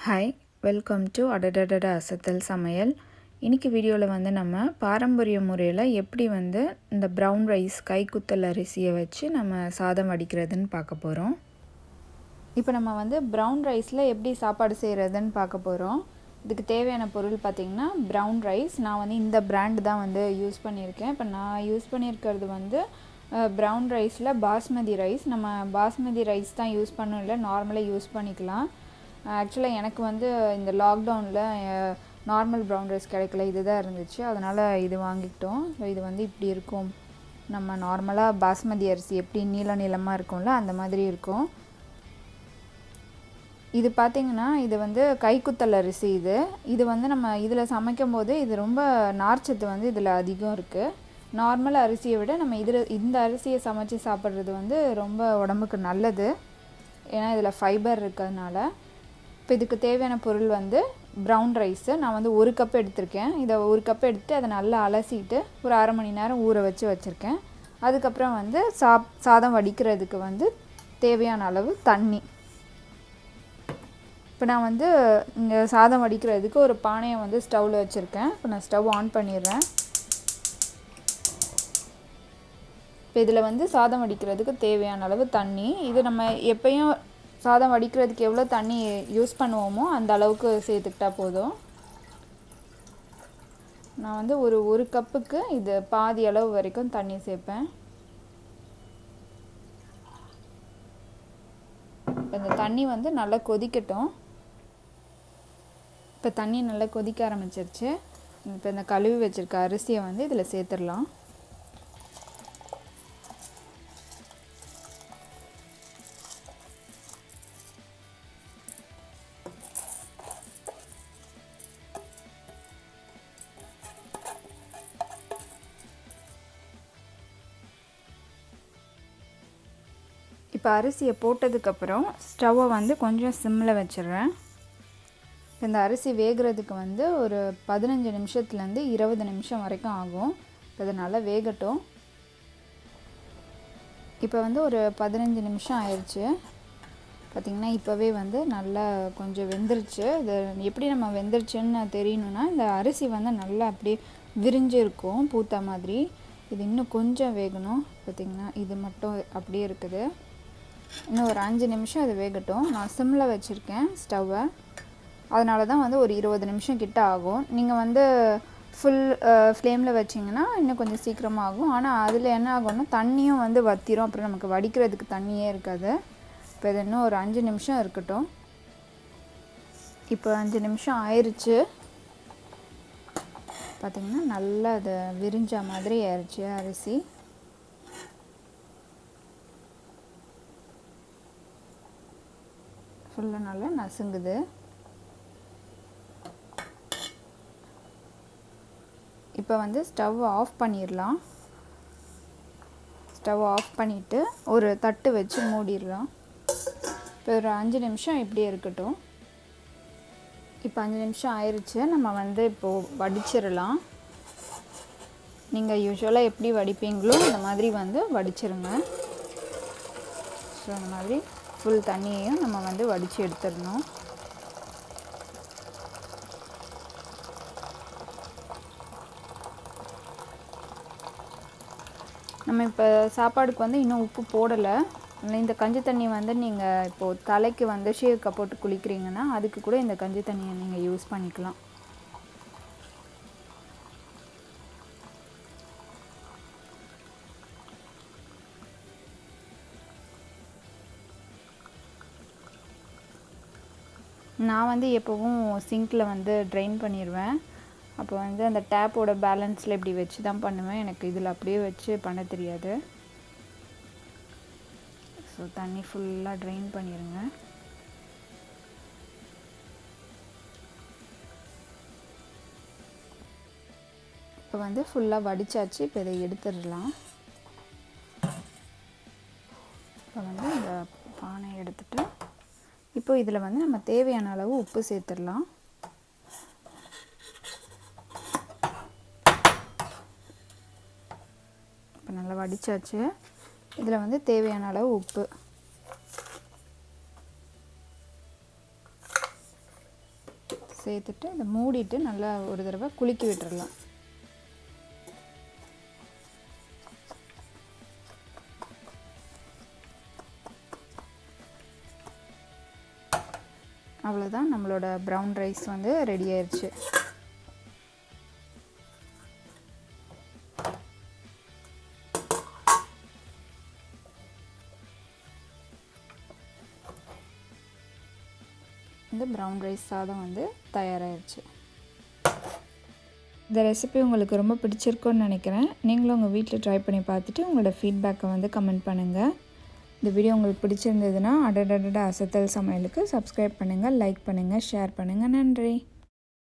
Hi, welcome to அடடடட அசத்தல் சமையல். இன்றைக்கி வீடியோவில் வந்து நம்ம பாரம்பரிய முறையில் எப்படி வந்து இந்த ப்ரௌன் ரைஸ் கைக்குத்தல் அரிசியை வச்சு நம்ம சாதம் வடிக்கிறதுன்னு பார்க்க போகிறோம். இப்போ நம்ம வந்து ப்ரௌன் ரைஸில் எப்படி சாப்பாடு செய்கிறதுன்னு பார்க்க போகிறோம். இதுக்கு தேவையான பொருள் பார்த்திங்கன்னா ப்ரௌன் ரைஸ். நான் வந்து இந்த பிராண்டு தான் வந்து யூஸ் பண்ணியிருக்கேன். இப்போ நான் யூஸ் பண்ணியிருக்கிறது வந்து ப்ரௌன் ரைஸில் பாஸ்மதி ரைஸ். நம்ம பாஸ்மதி ரைஸ் தான் யூஸ் பண்ணணும், இல்லை நார்மலாக யூஸ் பண்ணிக்கலாம். ஆக்சுவலாக எனக்கு வந்து இந்த லாக்டவுனில் நார்மல் ப்ரௌன் ரைஸ் கிடைக்கல, இது தான் இருந்துச்சு, அதனால் இது வாங்கிக்கிட்டோம். இது வந்து இப்படி இருக்கும். நம்ம நார்மலாக பாஸ்மதி அரிசி எப்படி நீளமாக இருக்கும்ல அந்த மாதிரி இருக்கும். இது பார்த்திங்கன்னா இது வந்து கைக்குத்தல் அரிசி. இது வந்து நம்ம இதில் சமைக்கும் போது இது ரொம்ப நார்ச்சத்து வந்து இதில் அதிகம் இருக்குது. நார்மல் அரிசியை விட நம்ம இந்த அரிசியை சமைச்சு சாப்பிட்றது வந்து ரொம்ப உடம்புக்கு நல்லது, ஏன்னா இதில் ஃபைபர் இருக்கிறதுனால. இப்போ இதுக்கு தேவையான பொருள் வந்து ப்ரௌன் ரைஸு. நான் வந்து 1 கப் எடுத்திருக்கேன். இதை 1 கப் எடுத்துட்டு அதை நல்லா அலசிட்டு ஒரு அரை மணி நேரம் ஊற வச்சுருக்கேன். அதுக்கப்புறம் வந்து சாதம் வடிக்கிறதுக்கு வந்து தேவையான அளவு தண்ணி. இப்போ நான் வந்து இங்கே சாதம் வடிக்கிறதுக்கு ஒரு பானையை வந்து ஸ்டவ்வில் வச்சுருக்கேன். இப்போ நான் ஸ்டவ் ஆன் பண்ணிடுறேன். இப்போ இதில் வந்து சாதம் வடிக்கிறதுக்கு தேவையான அளவு தண்ணி. இது நம்ம எப்பயும் சாதம் வடிக்கிறதுக்கு எவ்வளோ தண்ணி யூஸ் பண்ணுவோமோ அந்த அளவுக்கு சேர்த்துக்கிட்டா போதும். நான் வந்து ஒரு கப்புக்கு இது பாதி அளவு வரைக்கும் தண்ணி சேர்ப்பேன். இந்த தண்ணி வந்து நல்லா கொதிக்கட்டும். இப்போ தண்ணி நல்லா கொதிக்க ஆரம்பிச்சிருச்சு. இப்போ இந்த கழுவி வச்சுருக்க அரிசியை வந்து இதில் சேர்த்துடலாம். இப்போ அரிசியை போட்டதுக்கப்புறம் ஸ்டவ்வை வந்து கொஞ்சம் சிம்மில் வச்சிடுறேன். இந்த அரிசி வேகிறதுக்கு வந்து ஒரு 15 நிமிஷத்துலேருந்து 20 நிமிஷம் வரைக்கும் ஆகும். இது நல்லா வேகட்டும். இப்போ வந்து ஒரு 15 நிமிஷம் ஆயிடுச்சு. பார்த்திங்கன்னா இப்போவே வந்து நல்லா கொஞ்சம் வெந்துருச்சு. இது எப்படி நம்ம வெந்துருச்சுன்னு தெரியணுன்னா இந்த அரிசி வந்து நல்லா அப்படியே விரிஞ்சு இருக்கும், பூத்த மாதிரி. இது இன்னும் கொஞ்சம் வேகணும். பார்த்திங்கன்னா இது மட்டும் அப்படியே இருக்குது. இன்னும் ஒரு 5 நிமிஷம் அது வேகட்டும். நான் சிம்மில் வச்சுருக்கேன் ஸ்டவ்வை, அதனால தான் வந்து ஒரு 20 நிமிஷம் கிட்ட ஆகும். நீங்கள் வந்து ஃபுல் ஃப்ளேமில் வச்சிங்கன்னா இன்னும் கொஞ்சம் சீக்கிரமாக ஆகும். ஆனால் அதில் என்ன ஆகும்னா தண்ணியும் வந்து வற்றிரும், அப்புறம் நமக்கு வடிக்கிறதுக்கு தண்ணியே இருக்காது. இப்போ இது இன்னும் ஒரு 5 நிமிஷம் இருக்கட்டும். இப்போ 5 நிமிஷம் ஆயிடுச்சு. பார்த்திங்கன்னா நல்லா அதை விரிஞ்ச மாதிரி ஆயிடுச்சு அரிசி. ஃபுல்லாக நல்லா நசுங்குது. இப்போ வந்து ஸ்டவ் ஆஃப் பண்ணிடலாம். ஸ்டவ் ஆஃப் பண்ணிவிட்டு ஒரு தட்டு வச்சு மூடிடலாம். இப்போ ஒரு 5 நிமிஷம் இப்படியே இருக்கட்டும். இப்போ 5 நிமிஷம் ஆயிடுச்சு. நம்ம வந்து இப்போது வடிச்சிடலாம். நீங்கள் யூஸ்வலாக எப்படி வடிப்பீங்களோ அந்த மாதிரி வந்து வடிச்சிருங்க. ஸோ அந்த மாதிரி ஃபுல் தண்ணியையும் நம்ம வந்து வடித்து எடுத்துடணும். நம்ம இப்போ சாப்பாடுக்கு வந்து இன்னும் உப்பு போடலை. இந்த கஞ்சி தண்ணி வந்து நீங்கள் இப்போது தலைக்கு வந்து ஷேக்கை போட்டு குளிக்கிறீங்கன்னா அதுக்கு கூட இந்த கஞ்சி தண்ணியை நீங்கள் யூஸ் பண்ணிக்கலாம். நான் வந்து எப்போவும் சிங்கில் வந்து ட்ரெயின் பண்ணிடுவேன். அப்போ வந்து அந்த டேப்போட பேலன்ஸில் இப்படி வச்சு தான் பண்ணுவேன். எனக்கு இதில் அப்படியே வச்சு பண்ண தெரியாது. ஸோ தண்ணி ஃபுல்லாக ட்ரெயின் பண்ணிடுங்க. இப்போ வந்து ஃபுல்லாக வடித்தாச்சு. இப்போ இதை எடுத்துடலாம். இப்போ வந்து இந்த பானையை எடுத்துகிட்டு இப்போ இதில் வந்து நம்ம தேவையான அளவு உப்பு சேர்த்துடலாம். இப்போ நல்லா வடித்தாச்சு. இதில் வந்து தேவையான அளவு உப்பு. சேர்த்துட்டு இதை மூடிட்டு நல்லா ஒரு தடவை குலுக்கி விட்டுறலாம். அவ்வளோதான், நம்மளோட ப்ரௌன் ரைஸ் வந்து ரெடி ஆயிடுச்சு. இந்த ப்ரௌன் ரைஸ் சாதம் வந்து தயாராகிடுச்சு. இந்த ரெசிபி உங்களுக்கு ரொம்ப பிடிச்சிருக்குன்னு நினைக்கிறேன். நீங்களும் உங்கள் வீட்டில் ட்ரை பண்ணி பார்த்துட்டு உங்களோட ஃபீட்பேக்கை வந்து கமெண்ட் பண்ணுங்கள். இந்த வீடியோ உங்களுக்கு பிடிச்சிருந்ததுன்னா அடடடா அசத்தல் சமையலுக்கு சப்ஸ்கிரைப் பண்ணுங்கள், லைக் பண்ணுங்கள், ஷேர் பண்ணுங்கள். நன்றி.